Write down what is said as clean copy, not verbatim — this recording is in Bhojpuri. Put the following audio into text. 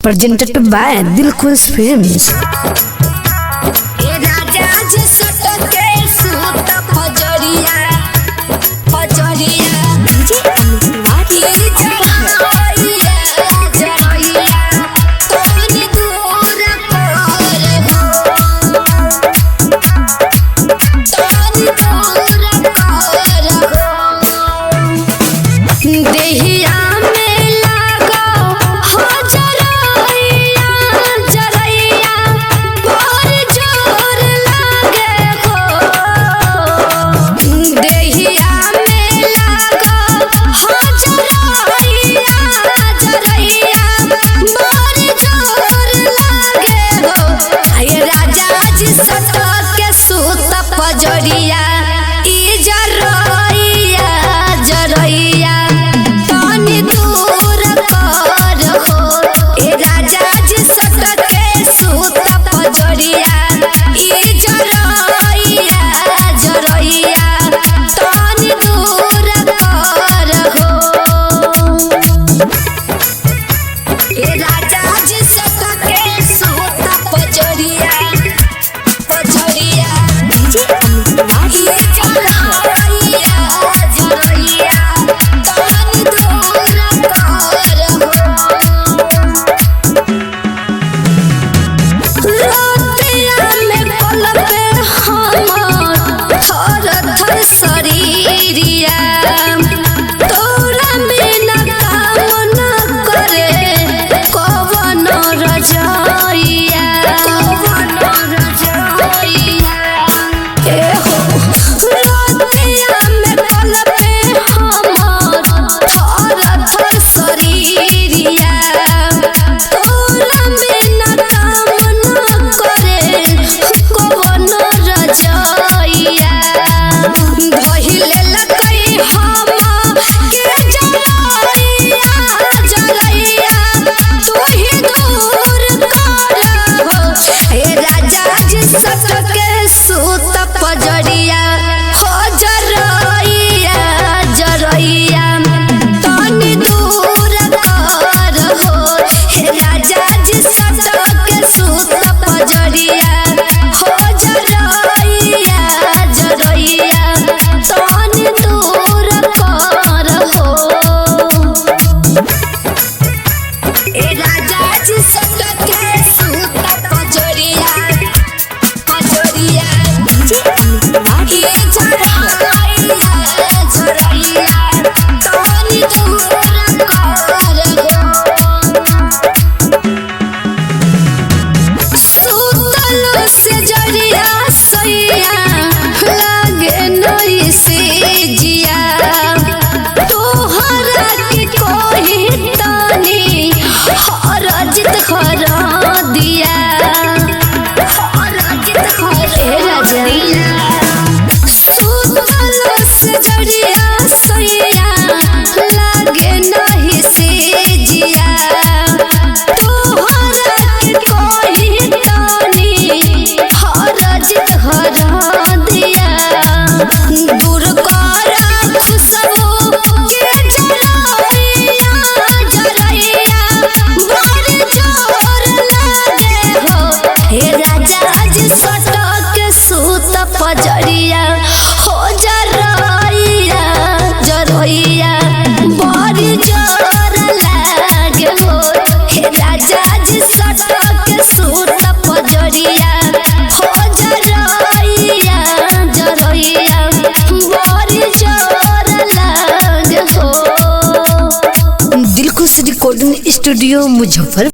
Presented by Dilkhus Films. जरिया ई जरइया जरइया तनी दूर कर हो ए राजा जी सट के सूत पजरिया ई जरइया जरइया तनी दूर कर हो ए राजा जी सट के सूत पजरिया पजरिया पजरिया हो जरइया जरइया तनी दूर कर हो हे राजा जी सट के सूत पजरिया हो जरइया जरइया तनी दूर कर हो हे राजा जी सट के सूत पजरिया पजरिया पजरिया हो जरइया जरइया बड़ी जोर लागे हो हे राजा जी सट के सूत पजरिया हो जरइया जरइया बड़ी जोर लागे हो। Dilkhush recording studio Muzaffarpur.